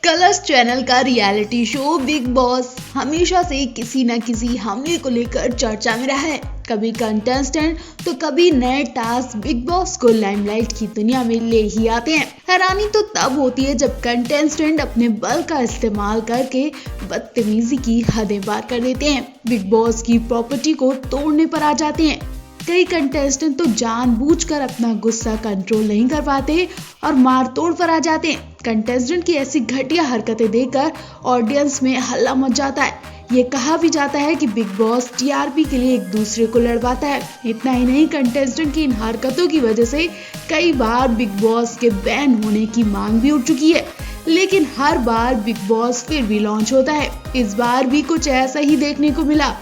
Colors channel का reality show big boss हमेशा से किसी न किसी हमले को लेकर चर्चा में रहा है। कभी कंटेस्टेंट तो कभी नए टास्क बिग बॉस को लाइमलाइट की दुनिया में ले ही आते हैं। हैरानी तो तब होती है जब कंटेस्टेंट अपने बल का इस्तेमाल करके बदतमीजी की हदें पार कर देते हैं, बिग बॉस की प्रॉपर्टी को तोड़ने पर आ जाते हैं। कई कंटेस्टेंट तो जानबूझकर अपना गुस्सा कंट्रोल नहीं कर पाते और मारतोड़ पर आ जाते हैं। कंटेस्टेंट की ऐसी घटिया हरकतें देखकर ऑडियंस में हल्ला मच जाता है। ये कहा भी जाता है कि बिग बॉस टीआरपी के लिए एक दूसरे को लड़वाता है। इतना ही नहीं, कंटेस्टेंट की इन हरकतों की वजह से कई बार बिग बॉस के बैन होने की मांग भी उठ चुकी है, लेकिन हर बार बिग बॉस फिर भी लॉन्च होता है। इस बार भी कुछ ऐसा ही देखने को मिला।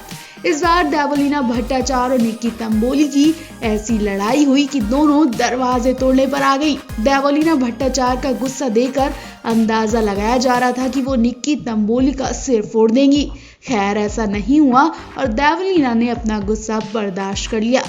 इस बार देवलीना भट्टाचार्य और निक्की तंबोली की ऐसी लड़ाई हुई कि दोनों दरवाजे तोड़ने पर आ गई। देवलीना भट्टाचार्य का गुस्सा देखकर अंदाजा लगाया जा रहा था कि वो निक्की तंबोली का सिर फोड़ देंगी। खैर, ऐसा नहीं हुआ और देवलीना ने अपना गुस्सा बर्दाश्त कर लिया।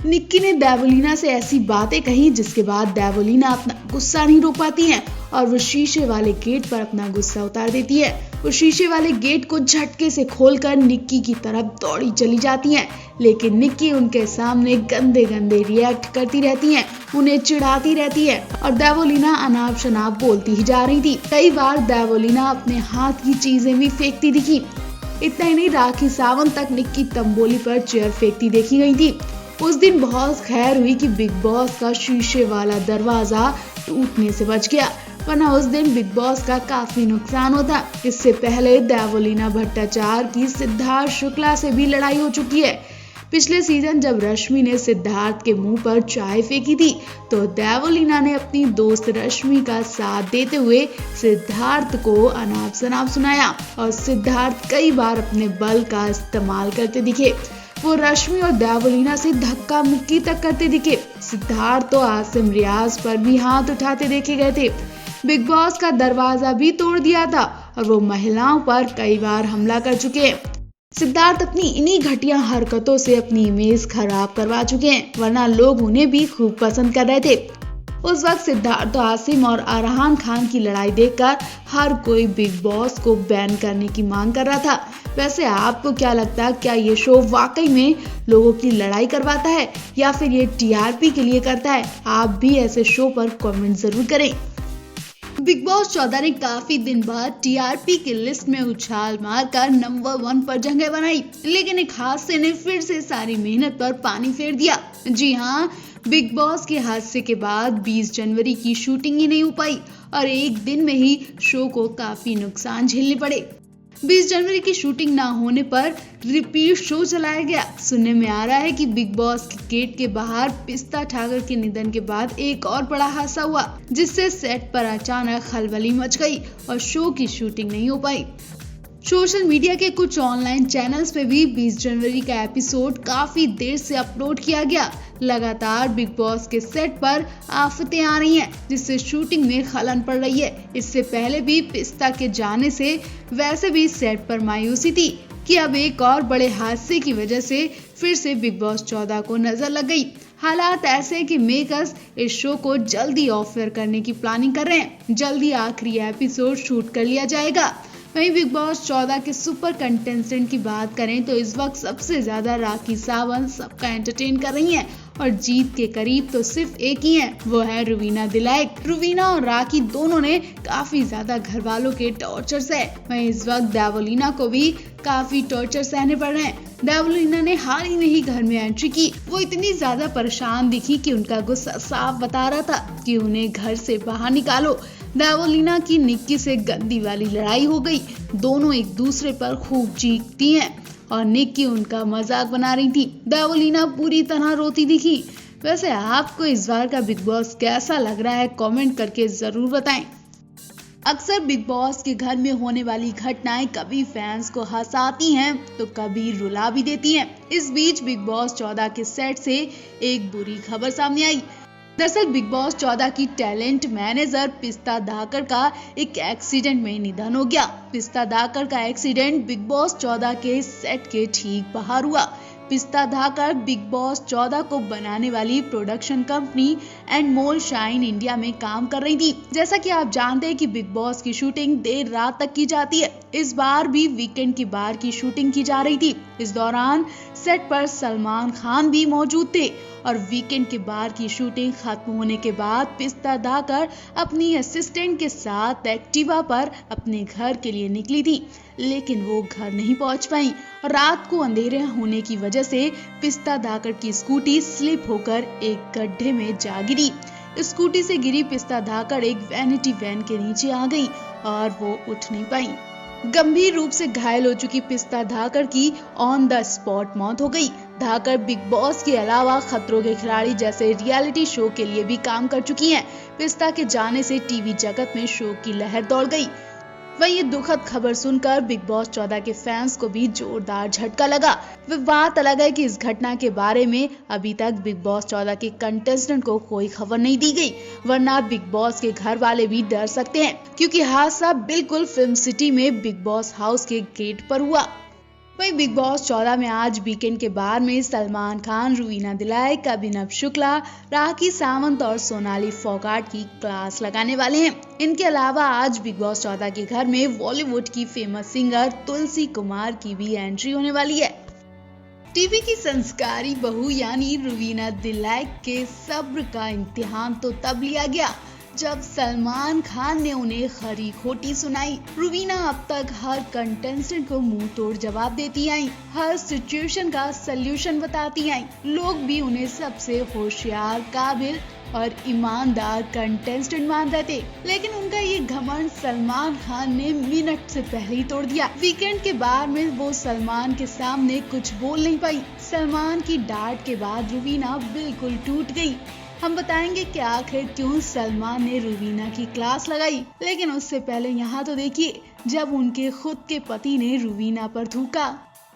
निक्की ने देवलीना से ऐसी बातें कही जिसके बाद देवलीना अपना गुस्सा नहीं रोक पाती हैं और वो शीशे वाले गेट पर अपना गुस्सा उतार देती है। वो शीशे वाले गेट को झटके से खोलकर निक्की की तरफ दौड़ी चली जाती हैं, लेकिन निक्की उनके सामने गंदे गंदे रिएक्ट करती रहती हैं, उन्हें चिढ़ाती रहती है और देवलीना अनाप शनाप बोलती ही जा रही थी। कई बार देवलीना अपने हाथ की चीजें भी फेंकती दिखी। इतना ही नहीं, राखी सावंत तक निक्की तंबोली पर चेयर फेंकती देखी गई थी। उस दिन बहुत खैर हुई कि बिग बॉस का शीशे वाला दरवाजा टूटने से बच गया, वरना उस दिन बिग बॉस का काफी नुकसान होता। इससे पहले देवलीना भट्टाचार्य की सिद्धार्थ शुक्ला से भी लड़ाई हो चुकी है। पिछले सीजन जब रश्मि ने सिद्धार्थ के मुंह पर चाय फेंकी थी तो देवलीना ने अपनी दोस्त रश्मि का साथ देते हुए सिद्धार्थ को अनाप शनाप सुनाया और सिद्धार्थ कई बार अपने बल का इस्तेमाल करते दिखे। वो रश्मि और देवलीना से धक्का मुक्की तक करते दिखे। सिद्धार्थ तो आसिम रियाज पर भी हाथ उठाते देखे गए थे। बिग बॉस का दरवाजा भी तोड़ दिया था और वो महिलाओं पर कई बार हमला कर चुके हैं। सिद्धार्थ अपनी इन्हीं घटिया हरकतों से अपनी इमेज खराब करवा चुके हैं, वरना लोग उन्हें भी खूब पसंद कर रहे थे। उस वक्त सिद्धार्थ तो आसिम और अरहान खान की लड़ाई देखकर हर कोई बिग बॉस को बैन करने की मांग कर रहा था। वैसे आपको क्या लगता है, क्या ये शो वाकई में लोगों की लड़ाई करवाता है या फिर ये टीआरपी के लिए करता है? आप भी ऐसे शो पर कमेंट जरूर करें। बिग बॉस 14 ने काफी दिन बाद टीआरपी की लिस्ट में उछाल मारकर नंबर 1 पर जगह बनाई, लेकिन एक हादसे ने फिर से सारी मेहनत पर पानी फेर दिया। जी हाँ, बिग बॉस के हादसे के बाद 20 जनवरी की शूटिंग ही नहीं हो पाई और एक दिन में ही शो को काफी नुकसान झेलने पड़े। 20 जनवरी की शूटिंग ना होने पर रिपीट शो चलाया गया। सुनने में आ रहा है कि बिग बॉस के गेट के बाहर पिस्ता ठाकर के निधन के बाद एक और बड़ा हादसा हुआ, जिससे सेट पर अचानक खलबली मच गई और शो की शूटिंग नहीं हो पाई। सोशल मीडिया के कुछ ऑनलाइन चैनल्स पे भी 20 जनवरी का एपिसोड काफी देर से अपलोड किया गया। लगातार बिग बॉस के सेट पर आफतें आ रही हैं, जिससे शूटिंग में खलन पड़ रही है। इससे पहले भी पिस्ता के जाने से वैसे भी सेट पर मायूसी थी कि अब एक और बड़े हादसे की वजह से फिर से बिग बॉस 14 को नजर लग गई। हालात ऐसे कि मेकर्स इस शो को जल्दी ऑफ एयर करने की प्लानिंग कर रहे हैं। जल्दी आखिरी एपिसोड शूट कर लिया जाएगा। वहीं बिग बॉस 14 के सुपर कंटेस्टेंट की बात करें तो इस वक्त सबसे ज्यादा राखी सावंत सबका एंटरटेन कर रही हैं और जीत के करीब तो सिर्फ एक ही है, वो है रुवीना दिलाइक। रुवीना और राखी दोनों ने काफी ज्यादा घर वालों के टॉर्चर से, वहीं इस वक्त देवलीना को भी काफी टॉर्चर सहने पड़ रहे हैं। देवलीना ने हाल ही में ही घर में एंट्री की। वो इतनी ज्यादा परेशान दिखी कि उनका गुस्सा साफ बता रहा था कि उन्हें घर से बाहर निकालो। देवलीना की निक्की से गंदी वाली लड़ाई हो गई। दोनों एक दूसरे पर खूब चीखती हैं और निक्की उनका मजाक बना रही थी। देवलीना पूरी तरह रोती दिखी। वैसे आपको इस बार का बिग बॉस कैसा लग रहा है, कमेंट करके जरूर बताएं। अक्सर बिग बॉस के घर में होने वाली घटनाएं कभी फैंस को हंसाती हैं तो कभी रुला भी देती हैं। इस बीच बिग बॉस 14 के सेट से एक बुरी खबर सामने आई। दरअसल बिग बॉस 14 की टैलेंट मैनेजर पिस्ता धाकर का एक एक्सीडेंट में निधन हो गया। पिस्ता धाकर का एक्सीडेंट बिग बॉस 14 के सेट के ठीक बाहर हुआ। पिस्ता धाकड़ बिग बॉस 14 को बनाने वाली प्रोडक्शन कंपनी एंडमोल शाइन इंडिया में काम कर रही थी। जैसा कि आप जानते हैं कि बिग बॉस की शूटिंग देर रात तक की जाती है। इस बार भी वीकेंड की बार की शूटिंग की जा रही थी। इस दौरान सेट पर सलमान खान भी मौजूद थे और वीकेंड के बार की शूटिंग खत्म होने के बाद पिस्ता धाकड़ अपनी असिस्टेंट के साथ एक्टिवा पर अपने घर के लिए निकली थी, लेकिन वो घर नहीं पहुंच पाई और रात को अंधेरे होने की वजह से पिस्ता धाकड़ की स्कूटी स्लिप होकर एक गड्ढे में जा गिरी। स्कूटी से गिरी पिस्ता धाकड़ एक वैनिटी वैन के नीचे आ गई और वो उठ नहीं पाई। गंभीर रूप से घायल हो चुकी पिस्ता धाकड़ की ऑन द स्पॉट मौत हो गई। धाकड़ बिग बॉस के अलावा खतरों के खिलाड़ी जैसे रियलिटी शो के लिए भी काम कर चुकी हैं। पिस्ता के जाने से टीवी जगत में शोक की लहर दौड़ गई। वहीं ये दुखद खबर सुनकर बिग बॉस 14 के फैंस को भी जोरदार झटका लगा। वह बात अलग है कि इस घटना के बारे में अभी तक बिग बॉस 14 के कंटेस्टेंट को कोई खबर नहीं दी गई, वरना बिग बॉस के घर वाले भी डर सकते हैं, क्योंकि हादसा बिल्कुल फिल्म सिटी में बिग बॉस हाउस के गेट पर हुआ। वहीं बिग बॉस 14 में आज वीकेंड के बार में सलमान खान, रुवीना दिलाइक, अभिनव शुक्ला, राखी सावंत और सोनाली फोगाट की क्लास लगाने वाले हैं। इनके अलावा आज बिग बॉस 14 के घर में बॉलीवुड की फेमस सिंगर तुलसी कुमार की भी एंट्री होने वाली है। टीवी की संस्कारी बहू यानी रुवीना दिलाइक के सब्र का इम्तिहान तो तब लिया गया जब सलमान खान ने उन्हें खरी खोटी सुनाई। रुवीना अब तक हर कंटेस्टेंट को मुंह तोड़ जवाब देती आई, हर सिचुएशन का सल्यूशन बताती आई। लोग भी उन्हें सबसे होशियार, काबिल और ईमानदार कंटेस्टेंट मान रहे थे, लेकिन उनका ये घमंड सलमान खान ने मिनट से पहले ही तोड़ दिया। वीकेंड के बाद में वो सलमान के सामने कुछ बोल नहीं पाई। सलमान की डांट के बाद रुवीना बिल्कुल टूट गई। हम बताएंगे कि आखिर क्यों सलमान ने रुवीना की क्लास लगाई, लेकिन उससे पहले यहाँ तो देखिए जब उनके खुद के पति ने रुवीना पर थूका।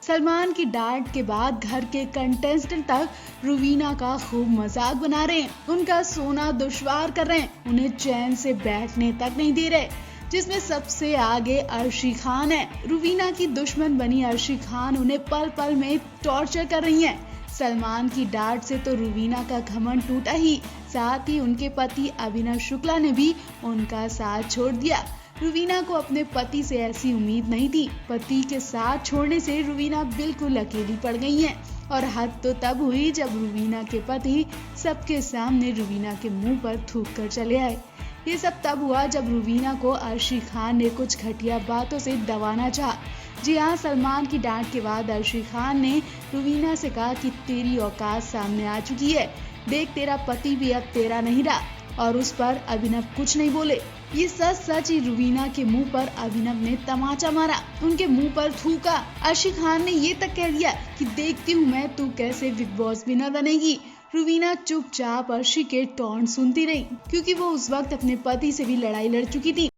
सलमान की डांट के बाद घर के कंटेस्टेंट तक रुवीना का खूब मजाक बना रहे हैं, उनका सोना दुश्वार कर रहे हैं, उन्हें चैन से बैठने तक नहीं दे रहे, जिसमें सबसे आगे अर्शी खान है। रुवीना की दुश्मन बनी अर्शी खान उन्हें पल पल में टॉर्चर कर रही है। सलमान की डांट से तो रुवीना का घमंड टूटा ही, साथ ही उनके पति अभिनव शुक्ला ने भी उनका साथ छोड़ दिया। रुवीना को अपने पति से ऐसी उम्मीद नहीं थी। पति के साथ छोड़ने से रुवीना बिल्कुल अकेली पड़ गई हैं और हद तो तब हुई जब रुवीना के पति सबके सामने रुवीना के मुंह पर थूक कर चले आए। ये सब तब हुआ जब रुवीना को अर्शी खान ने कुछ घटिया बातों से दबाना चाहा। जी हाँ, सलमान की डांट के बाद अर्शी खान ने रुवीना से कहा कि तेरी औकात सामने आ चुकी है, देख तेरा पति भी अब तेरा नहीं रहा, और उस पर अभिनव कुछ नहीं बोले। ये सच ही रुवीना के मुंह पर अभिनव ने तमाचा मारा, उनके मुंह पर थूका। अर्शी खान ने ये तक कह दिया कि देखती हूँ मैं तू कैसे बिग बॉस विनर बनेगी। रुवीना चुपचाप अर्शी के टॉन्ट सुनती रही, क्योंकि वो उस वक्त अपने पति से भी लड़ाई लड़ चुकी थी।